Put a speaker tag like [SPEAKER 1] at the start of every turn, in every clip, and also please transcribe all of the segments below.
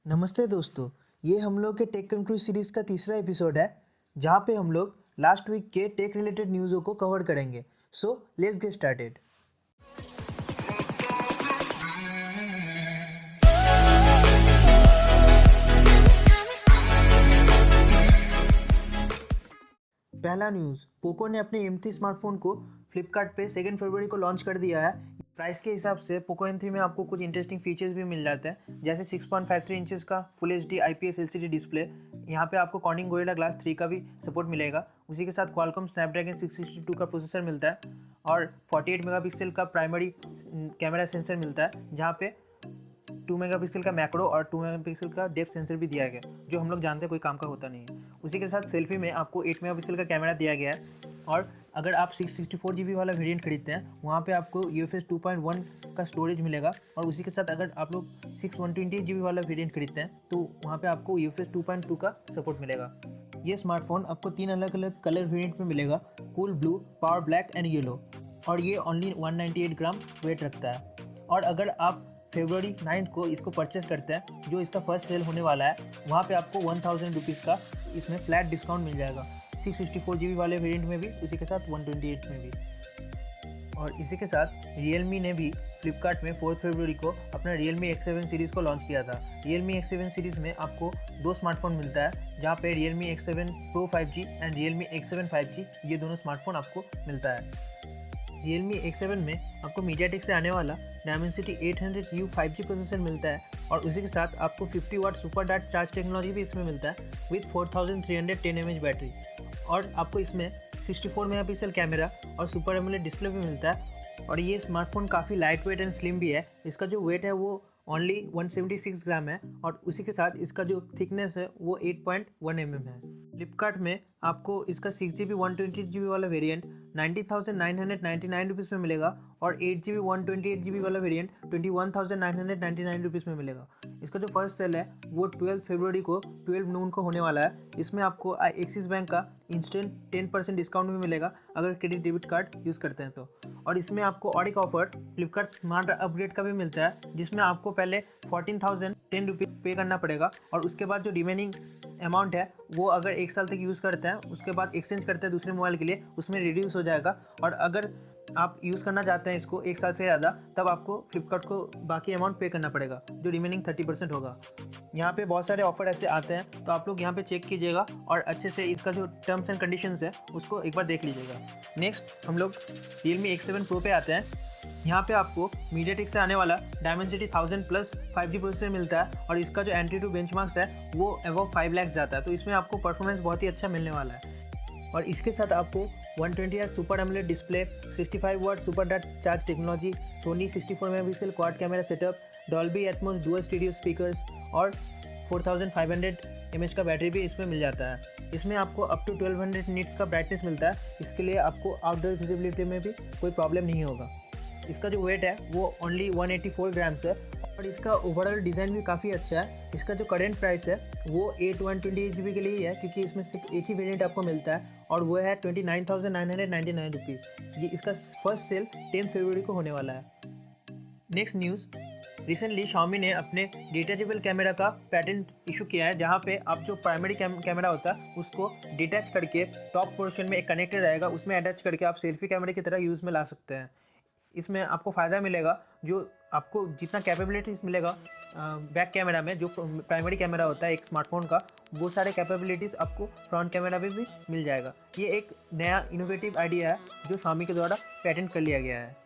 [SPEAKER 1] नमस्ते दोस्तों, ये हम लोग के टेक कंट्री सीरीज़ का तीसरा एपिसोड है जहाँ पे हम लोग लास्ट वीक के टेक रिलेटेड न्यूज़ों को कवर करेंगे। So let's get started. पहला न्यूज़, पोको ने अपने M3 स्मार्टफोन को फ्लिपकार्ट पे 2 फरवरी को लॉन्च कर दिया है। प्राइस के हिसाब से पोको M3 में आपको कुछ इंटरेस्टिंग फीचर्स भी मिल जाते हैं, जैसे 6.53 इंचेस का full HD IPS LCD display. यहाँ पे आपको कॉर्निंग गोरिल्ला ग्लास 3 का भी सपोर्ट मिलेगा। उसी के साथ क्वालकॉम स्नैपड्रैगन 662 का प्रोसेसर मिलता है और 48 मेगापिक्सल का प्राइमरी कैमरा सेंसर मिलता है, जहाँ पे 2 मेगापिक्सल का मैक्रो और 2 मेगापिक्सल का डेप्थ सेंसर भी दिया गया है, जो हम लोग जानते हैं कोई काम का होता नहीं है। उसी के साथ सेल्फी में आपको 8 मेगापिक्सल का कैमरा दिया गया है और अगर आप 664 GB वाला वेरिएंट खरीदते हैं, वहाँ पे आपको UFS 2.1 का स्टोरेज मिलेगा। और उसी के साथ अगर आप लोग 128 GB वाला वेरिएंट खरीदते हैं तो वहाँ पे आपको UFS 2.2 का सपोर्ट मिलेगा। ये स्मार्टफोन आपको 3 अलग अलग कलर वेरिएंट में मिलेगा, cool blue, power black and yellow, और ये ओनली 198 ग्राम वेट रखता है। और अगर आप फरवरी 9 को इसको परचेस करते हैं, जो इसका फर्स्ट सेल होने वाला है, वहाँ पे आपको 1000 रुपीज़ का इसमें फ्लैट डिस्काउंट मिल जाएगा, 664 GB वाले वेरिएंट में भी, उसी के साथ 128 में भी। और इसी के साथ Realme ने भी फ्लिपकार्ट में 4 फरवरी को अपना Realme X7 सीरीज़ को लॉन्च किया था। Realme X7 सीरीज़ में आपको 2 स्मार्टफोन मिलता है, जहाँ पे Realme X7 Pro 5G and Realme X7 5G ये दोनों स्मार्टफोन आपको मिलता है। Realme X7 में आपको MediaTek से आने वाला Dimensity 800U 5G प्रोसेसर मिलता है और उसी के साथ आपको 50 वाट सुपर डार्ट चार्ज टेक्नोलॉजी भी इसमें मिलता है विथ 4310 mAh बैटरी। और आपको इसमें 64 मेगापिक्सल कैमरा और सुपर एमोलेड डिस्प्ले भी मिलता है। और ये स्मार्टफोन काफ़ी लाइट वेट एंड स्लिम भी है। इसका जो वेट है वो ओनली 176 ग्राम है और उसी के साथ इसका जो थिकनेस है वो 8.1 mm है। फ्लिपकार्ट में आपको इसका 6GB 128GB वाला वेरिएंट 90,999 रुपीज़ में मिलेगा और 8GB 128GB वाला वेरिएंट 21,999 रुपीज़ में मिलेगा। इसका जो फर्स्ट सेल है वो 12 फरवरी को 12 नून को होने वाला है। इसमें आपको एक्सिस बैंक का इंस्टेंट 10% डिस्काउंट भी मिलेगा अगर क्रेडिट डेबिट कार्ड यूज़ करते हैं तो। और इसमें आपको और एक ऑफर फ्लिपकार्ट स्मार्ट अपग्रेड का भी मिलता है, जिसमें आपको पहले 14,010 रुपीज़ पे करना पड़ेगा और उसके बाद जो रिमेनिंग अमाउंट है वो अगर 1 साल तक यूज़ करते हैं, उसके बाद एक्सचेंज करते हैं दूसरे मोबाइल के लिए, उसमें रिड्यूस हो जाएगा। और अगर आप यूज़ करना चाहते हैं इसको 1 साल से ज़्यादा, तब आपको फ्लिपकार्ट को बाकी अमाउंट पे करना पड़ेगा, जो रिमेनिंग 30% होगा। यहाँ पे बहुत सारे ऑफर ऐसे आते हैं, तो आप लोग यहाँ पे चेक कीजिएगा और अच्छे से इसका जो टर्म्स एंड कंडीशंस है उसको एक बार देख लीजिएगा। नेक्स्ट हम लोग Realme X7 Pro पे आते हैं। यहाँ पे आपको MediaTek से आने वाला Dimensity 1000 प्लस 5G प्रोसेसर मिलता है और इसका जो एंट्री बेंचमार्क्स है वो अबव 5 लाख जाता है, तो इसमें आपको परफॉर्मेंस बहुत ही अच्छा मिलने वाला है। और इसके साथ आपको 120Hz super AMOLED display, 65 watt super dart charge technology, Sony 64 megapixel quad camera setup, Dolby Atmos dual stereo speakers और 4500 mAh का बैटरी भी इसमें मिल जाता है। इसमें आपको अप टू 1200 निट्स का ब्राइटनेस मिलता है। इसके लिए आपको आउटडोर विजिबिलिटी में भी कोई प्रॉब्लम नहीं होगा। इसका जो वेट है वो ओनली 184 ग्राम्स है और इसका ओवरऑल डिज़ाइन भी काफ़ी अच्छा है। इसका जो करेंट प्राइस है वो 128GB के लिए ही है, क्योंकि इसमें सिर्फ एक ही वेरिएंट आपको मिलता है और वो है 29,999 रुपीज़। ये इसका फर्स्ट सेल 10 फरवरी को होने वाला है। नेक्स्ट न्यूज़, रिसेंटली Xiaomi ने अपने डिटैचेबल कैमरा का पैटेंट इशू किया है, जहाँ पे आप जो प्राइमरी कैमरा होता है उसको डिटैच करके टॉप पोर्शन में एक कनेक्टर रहेगा, उसमें अटैच करके आप सेल्फी कैमरे की तरह यूज़ में ला सकते हैं। इसमें आपको फ़ायदा मिलेगा, जो आपको जितना कैपेबिलिटीज़ मिलेगा बैक कैमरा में, जो प्राइमरी कैमरा होता है एक स्मार्टफोन का, वो सारे कैपेबिलिटीज़ आपको फ्रंट कैमरा में भी मिल जाएगा। ये एक नया इनोवेटिव आइडिया है जो Xiaomi के द्वारा पैटेंट कर लिया गया है।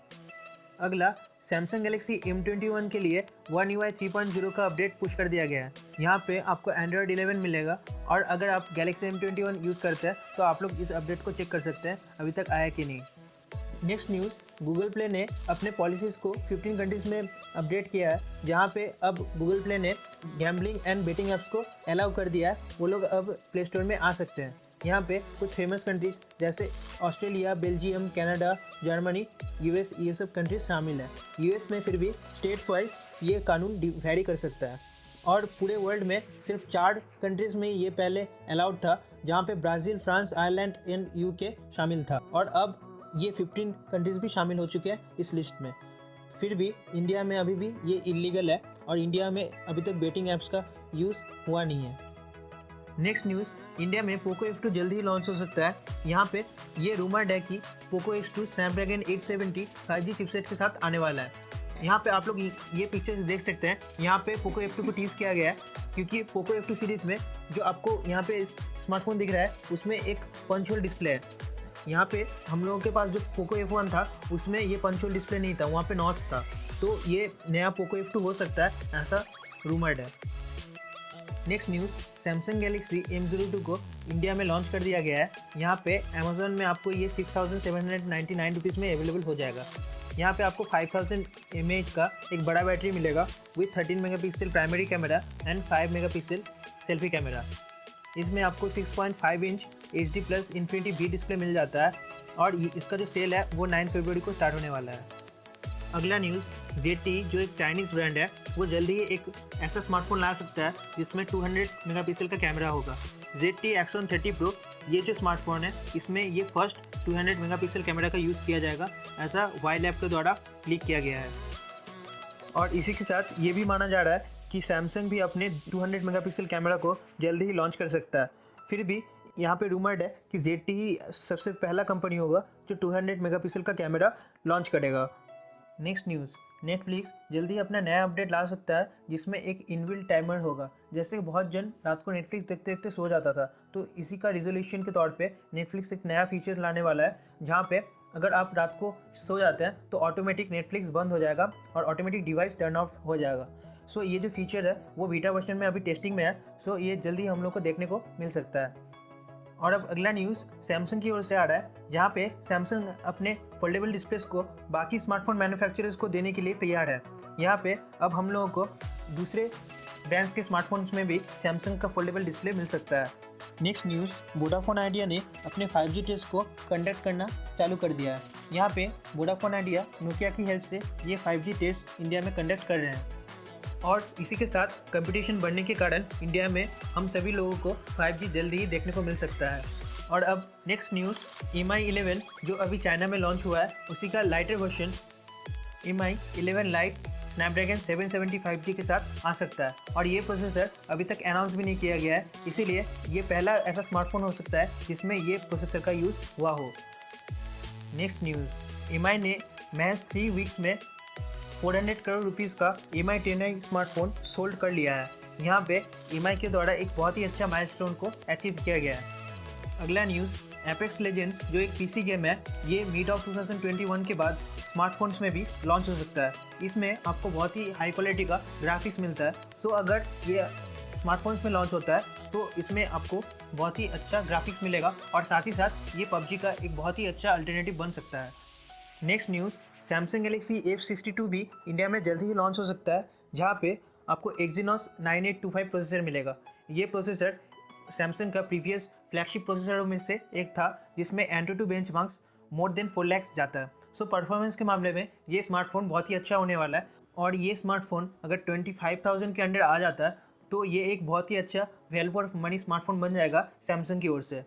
[SPEAKER 1] अगला, Samsung Galaxy M21 के लिए One UI 3.0 का अपडेट पुश कर दिया गया है। यहाँ पे आपको Android 11 मिलेगा और अगर आप Galaxy M21 यूज़ करते हैं तो आप लोग इस अपडेट को चेक कर सकते हैं अभी तक आया कि नहीं। नेक्स्ट न्यूज़, गूगल प्ले ने अपने पॉलिसीज़ को 15 कंट्रीज़ में अपडेट किया है, जहाँ पे अब गूगल प्ले ने गैम्बलिंग एंड बेटिंग ऐप्स को अलाउ कर दिया है। वो लोग अब प्ले स्टोर में आ सकते हैं। यहाँ पे कुछ फेमस कंट्रीज़ जैसे Australia, Belgium, Canada, Germany, US, ये सब कंट्रीज शामिल हैं। US में फिर भी स्टेट वाइज ये कानून वेरी कर सकता है और पूरे वर्ल्ड में सिर्फ 4 कंट्रीज़ में ये पहले अलाउड था, जहाँ पे Brazil, France, Ireland and UK शामिल था और अब ये 15 कंट्रीज़ भी शामिल हो चुके हैं इस लिस्ट में। फिर भी इंडिया में अभी भी ये इलीगल है और इंडिया में अभी तक बेटिंग ऐप्स का यूज़ हुआ नहीं है। नेक्स्ट न्यूज़, इंडिया में पोको F2 जल्दी ही लॉन्च हो सकता है। यहाँ पे ये रूमर्ड है कि Poco X2 Snapdragon 870 5G chipset के साथ आने वाला है। यहाँ पे आप लोग ये पिक्चर्स देख सकते हैं। यहाँ पे पोको F2 को टीज़ किया गया है क्योंकि पोको F2 सीरीज़ में जो आपको यहाँ पे स्मार्टफोन दिख रहा है उसमें एक पंच होल डिस्प्ले है। यहाँ पे हम लोगों के पास जो पोको F1 था उसमें ये पंच होल डिस्प्ले नहीं था, वहाँ पे नॉच था। तो ये नया पोको F2 हो सकता है, ऐसा रूमर्ड है। Next news, Samsung Galaxy M02 को इंडिया में लॉन्च कर दिया गया है। यहाँ पे अमेजोन में आपको ये 6,799 रुपीज़ में अवेलेबल हो जाएगा। यहाँ पे आपको 5000 mAh का एक बड़ा बैटरी मिलेगा with 13 megapixel primary camera and 5 megapixel selfie camera. इसमें आपको 6.5 inch HD plus infinity V display मिल जाता है और इसका जो सेल है वो 9 फरवरी को स्टार्ट होने वाला है। अगला न्यूज़, ZTE जो एक चाइनीज़ ब्रांड है वो जल्दी ही एक ऐसा स्मार्टफोन ला सकता है जिसमें 200 मेगापिक्सल का कैमरा होगा। ZTE Axon 30 Pro ये जो स्मार्टफोन है इसमें ये फर्स्ट 200 मेगापिक्सल कैमरा का यूज़ किया जाएगा, ऐसा वाईलैब के द्वारा लीक किया गया है। और इसी के साथ ये भी माना जा रहा है कि सैमसंग भी अपने 200 मेगापिक्सल कैमरा को जल्दी ही लॉन्च कर सकता है। फिर भी यहाँ पे रूमर्ड है कि ZTE सबसे पहला कंपनी होगा जो 200 मेगापिक्सल का कैमरा लॉन्च करेगा। नेक्स्ट न्यूज़, नेटफ्लिक्स जल्दी अपना नया अपडेट ला सकता है जिसमें एक इनबिल्ट टाइमर होगा। जैसे बहुत जन रात को नेटफ्लिक्स देखते देखते सो जाता था, तो इसी का रिजोल्यूशन के तौर पे नेटफ्लिक्स एक नया फीचर लाने वाला है जहाँ पे अगर आप रात को सो जाते हैं तो ऑटोमेटिक नेटफ्लिक्स बंद हो जाएगा और ऑटोमेटिक डिवाइस टर्न ऑफ हो जाएगा। सो ये जो फीचर है वो बीटा वर्जन में अभी टेस्टिंग में है। सो ये जल्दी हम लोग को देखने को मिल सकता है। और अब अगला न्यूज़ सैमसंग की ओर से आ रहा है जहाँ पे सैमसंग अपने फोल्डेबल डिस्प्लेस को बाकी स्मार्टफोन मैन्युफैक्चरर्स को देने के लिए तैयार है। यहाँ पे अब हम लोगों को दूसरे ब्रांड्स के स्मार्टफोन्स में भी सैमसंग का फोल्डेबल डिस्प्ले मिल सकता है। नेक्स्ट न्यूज़, वोडाफोन आइडिया ने अपने 5G टेस्ट को कंडक्ट करना चालू कर दिया है। यहाँ पे वोडाफोन आइडिया नोकिया की हेल्प से ये 5G टेस्ट इंडिया में कंडक्ट कर रहे हैं और इसी के साथ कंपटीशन बढ़ने के कारण इंडिया में हम सभी लोगों को 5G जल्दी ही देखने को मिल सकता है। और अब नेक्स्ट न्यूज़, Mi 11 जो अभी चाइना में लॉन्च हुआ है उसी का lighter version Mi 11 Lite Snapdragon 770 5G के साथ आ सकता है और ये प्रोसेसर अभी तक अनाउंस भी नहीं किया गया है, इसीलिए ये पहला ऐसा स्मार्टफोन हो सकता है जिसमें ये प्रोसेसर का यूज़ हुआ हो। नेक्स्ट न्यूज़, Mi ने महज 3 वीक्स में 400 करोड़ रुपीज़ का Mi 10i स्मार्टफोन सोल्ड कर लिया है। यहाँ पे Mi के द्वारा एक बहुत ही अच्छा माइलस्टोन को अचीव किया गया है। अगला न्यूज़, एपेक्स लेजेंड्स जो एक PC गेम है ये मिड ऑफ 2021 के बाद स्मार्टफोन्स में भी लॉन्च हो सकता है। इसमें आपको बहुत ही हाई क्वालिटी का ग्राफिक्स मिलता है। सो अगर ये स्मार्टफोन्स में लॉन्च होता है तो इसमें आपको बहुत ही अच्छा ग्राफिक्स मिलेगा और साथ ही साथ ये PUBG का एक बहुत ही अच्छा अल्टरनेटिव बन सकता है। Next news, Samsung Galaxy F62 भी इंडिया में जल्दी ही लॉन्च हो सकता है जहाँ पे आपको Exynos 9825 प्रोसेसर मिलेगा। ये प्रोसेसर सैमसंग का प्रीवियस फ्लैगशिप प्रोसेसरों में से एक था जिसमें Antutu benchmarks more than 4 lakh जाता है। सो परफॉर्मेंस के मामले में ये स्मार्टफोन बहुत ही अच्छा होने वाला है और ये स्मार्टफोन अगर 25,000 के अंडर आ जाता है तो ये एक बहुत ही अच्छा वैल्यू फॉर मनी स्मार्टफोन बन जाएगा सैमसंग की ओर से।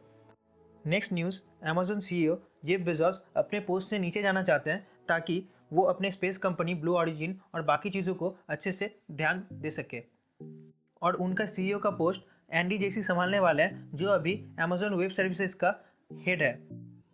[SPEAKER 1] Next news, Amazon CEO Jeff Bezos अपने पोस्ट से नीचे जाना चाहते हैं ताकि वो अपने स्पेस कंपनी ब्लू ओरिजिन और बाकी चीज़ों को अच्छे से ध्यान दे सके और उनका CEO का पोस्ट एंडी जेसी संभालने वाला है जो अभी अमेजोन वेब सर्विसेज का हेड है।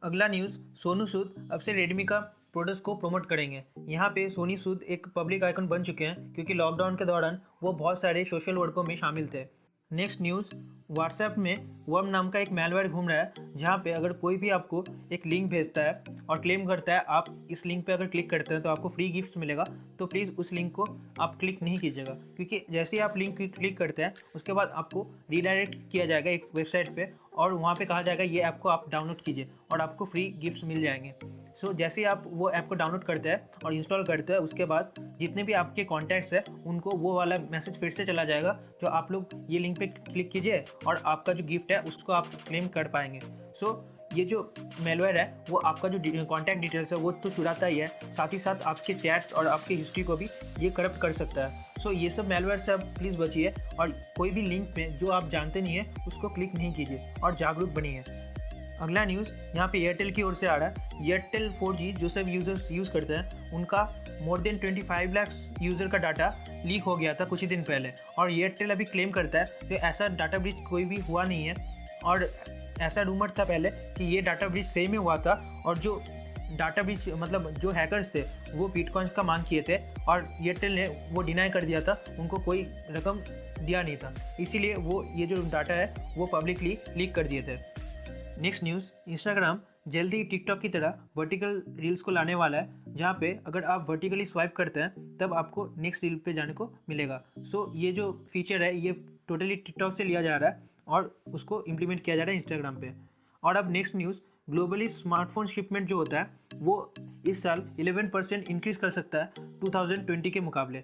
[SPEAKER 1] अगला न्यूज़, सोनू सूद अब से रेडमी का प्रोडक्ट्स को प्रमोट करेंगे। यहाँ पे सोनी सूद एक पब्लिक आइकन बन चुके हैं क्योंकि लॉकडाउन के दौरान वो बहुत सारे सोशल वर्कों में शामिल थे। नेक्स्ट न्यूज़, व्हाट्सएप में वर्म नाम का एक मैलवेयर घूम रहा है जहाँ पे अगर कोई भी आपको एक लिंक भेजता है और क्लेम करता है आप इस लिंक पे अगर क्लिक करते हैं तो आपको फ्री गिफ्ट्स मिलेगा, तो प्लीज़ उस लिंक को आप क्लिक नहीं कीजिएगा क्योंकि जैसे ही आप लिंक क्लिक करते हैं उसके बाद आपको रीडायरेक्ट किया जाएगा एक वेबसाइट पे और वहाँ पे कहा जाएगा ये ऐप को आप डाउनलोड कीजिए और आपको फ्री गिफ्ट्स मिल जाएंगे। सो जैसे ही आप वो ऐप को डाउनलोड करते हैं और इंस्टॉल करते हैं उसके बाद जितने भी आपके कॉन्टैक्ट्स हैं उनको वो वाला मैसेज फिर से चला जाएगा जो आप लोग ये लिंक पे क्लिक कीजिए और आपका जो गिफ्ट है उसको आप क्लेम कर पाएंगे। सो ये जो मेलवेयर है वो आपका जो कॉन्टैक्ट डिटेल्स है वो तो चुराता ही है, साथ ही साथ आपके चैट्स और आपकी हिस्ट्री को भी ये करप्ट कर सकता है। सो ये सब मेलवेयर से आप प्लीज़ बचिए और कोई भी लिंक में जो आप जानते नहीं है उसको क्लिक नहीं कीजिए और जागरूक बनिए। अगला न्यूज़ यहाँ पे एयरटेल की ओर से आ रहा है। एयरटेल 4G जो सब यूज़र्स यूज़ करते हैं उनका मोर देन 25 लाख यूज़र का डाटा लीक हो गया था कुछ ही दिन पहले, और एयरटेल अभी क्लेम करता है कि ऐसा डाटा ब्रीच कोई भी हुआ नहीं है, और ऐसा रूमर था पहले कि ये डाटा ब्रीच सही में हुआ था, और जो डाटा ब्रीच मतलब जो हैकर्स थे वो बिटकॉइंस का मांग किए थे और एयरटेल ने वो डिनाई कर दिया था, उनको कोई रकम दिया नहीं था, इसीलिए वो ये जो डाटा है वो पब्लिकली लीक कर दिए थे। नेक्स्ट न्यूज़, इंस्टाग्राम जल्दी ही टिकटॉक की तरह वर्टिकल रील्स को लाने वाला है, जहाँ पे अगर आप वर्टिकली स्वाइप करते हैं तब आपको नेक्स्ट रील पे जाने को मिलेगा। सो ये जो फीचर है ये टोटली टिकटॉक से लिया जा रहा है और उसको इम्प्लीमेंट किया जा रहा है इंस्टाग्राम पे। और अब next news, globally smartphone shipment जो होता है वो इस साल 11% इंक्रीज कर सकता है 2020 के मुकाबले।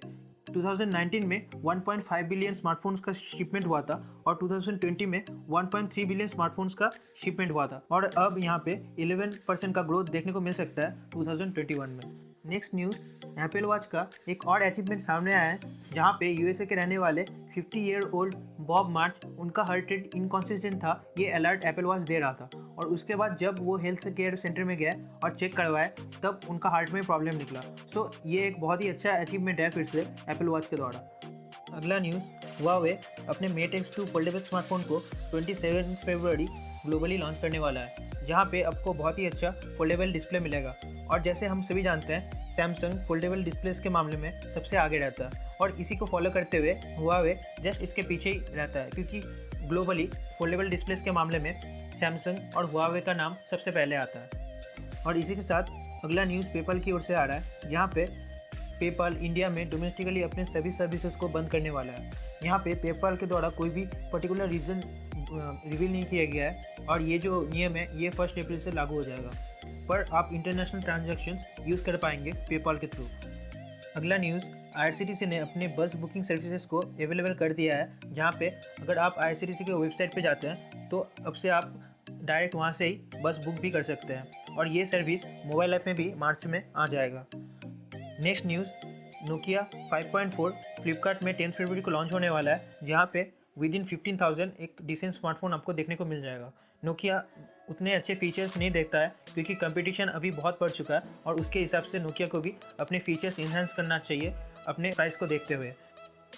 [SPEAKER 1] 2019 में 1.5 बिलियन स्मार्टफोन्स का शिपमेंट हुआ था और 2020 में 1.3 बिलियन स्मार्टफोन्स का शिपमेंट हुआ था, और अब यहाँ पे 11% का ग्रोथ देखने को मिल सकता है 2021 में। नेक्स्ट न्यूज़, एप्पल वॉच का एक और अचीवमेंट सामने आया है, जहाँ पे यूएसए के रहने वाले 50 ईयर ओल्ड बॉब मार्च, उनका हार्ट रेट इनकॉन्सिस्टेंट था, ये अलर्ट एप्पल वॉच दे रहा था, और उसके बाद जब वो हेल्थ केयर सेंटर में गए और चेक करवाए तब उनका हार्ट में प्रॉब्लम निकला। सो ये एक बहुत ही अच्छा अचीवमेंट है फिर से एप्पल वॉच के द्वारा। अगला न्यूज़, हुआवे अपने मेट X2 फोल्डेबल स्मार्टफोन को 27 फरवरी ग्लोबली लॉन्च करने वाला है, जहाँ पे आपको बहुत ही अच्छा फोल्डेबल डिस्प्ले मिलेगा। और जैसे हम सभी जानते हैं सैमसंग फोल्डेबल डिस्प्लेस के मामले में सबसे आगे रहता है, और इसी को फॉलो करते हुए हुआवे जस्ट इसके पीछे ही रहता है, क्योंकि ग्लोबली फोल्डेबल डिस्प्लेस के मामले में सैमसंग और हुआवे का नाम सबसे पहले आता है। और इसी के साथ अगला न्यूज़ पेपल की ओर से आ रहा है, जहाँ पे पेपल इंडिया में डोमेस्टिकली अपने सभी सर्विसेज को बंद करने वाला है। यहाँ पे पेपल के द्वारा कोई भी पर्टिकुलर रीज़न रिवील नहीं किया गया है, और ये जो नियम है ये 1 अप्रैल से लागू हो जाएगा, पर आप इंटरनेशनल ट्रांजैक्शंस यूज़ कर पाएंगे पेपल के थ्रू। अगला न्यूज़, IRCTC ने अपने बस बुकिंग सर्विसेज को अवेलेबल कर दिया है, जहाँ पे अगर आप IRCTC के वेबसाइट पे जाते हैं तो अब से आप डायरेक्ट वहाँ से ही बस बुक भी कर सकते हैं, और ये सर्विस मोबाइल ऐप में भी मार्च में आ जाएगा। नेक्स्ट न्यूज़, नोकिया 5.4 फ्लिपकार्ट में 10 फरवरी को लॉन्च होने वाला है, जहाँ पे विद इन 15,000 एक डिसेंट स्मार्टफोन आपको देखने को मिल जाएगा। नोकिया उतने अच्छे फीचर्स नहीं देखता है क्योंकि कंपटीशन अभी बहुत बढ़ चुका है, और उसके हिसाब से नोकिया को भी अपने फीचर्स इन्हांस करना चाहिए अपने प्राइस को देखते हुए।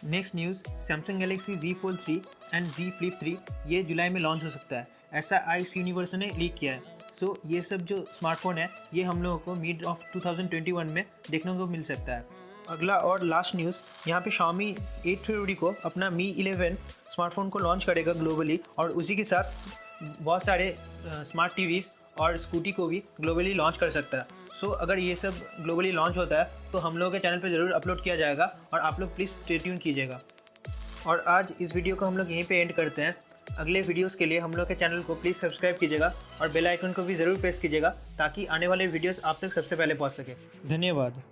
[SPEAKER 1] Next news, Samsung Galaxy Z Fold 3 and Z Flip 3 ये जुलाई में लॉन्च हो सकता है, ऐसा आइस यूनिवर्स ने लीक किया है। सो ये सब जो स्मार्टफोन है ये हम लोगों को मिड ऑफ 2021 में देखने को मिल सकता है। अगला और लास्ट न्यूज़, यहाँ पे Xiaomi 8 फरवरी को अपना Mi 11 स्मार्टफोन को लॉन्च करेगा ग्लोबली, और उसी के साथ बहुत सारे स्मार्ट टीवीज़ और स्कूटी को भी ग्लोबली लॉन्च कर सकता है। सो अगर ये सब ग्लोबली लॉन्च होता है तो हम लोगों के चैनल पे ज़रूर अपलोड किया जाएगा, और आप लोग प्लीज़ स्टे ट्यून कीजिएगा। और आज इस वीडियो को हम लोग यहीं पे एंड करते हैं। अगले वीडियोस के लिए हम लोग के चैनल को प्लीज़ सब्सक्राइब कीजिएगा और बेल आइकन को भी ज़रूर प्रेस कीजिएगा, ताकि आने वाले वीडियोस आप तक सबसे पहले पहुंच सके। धन्यवाद।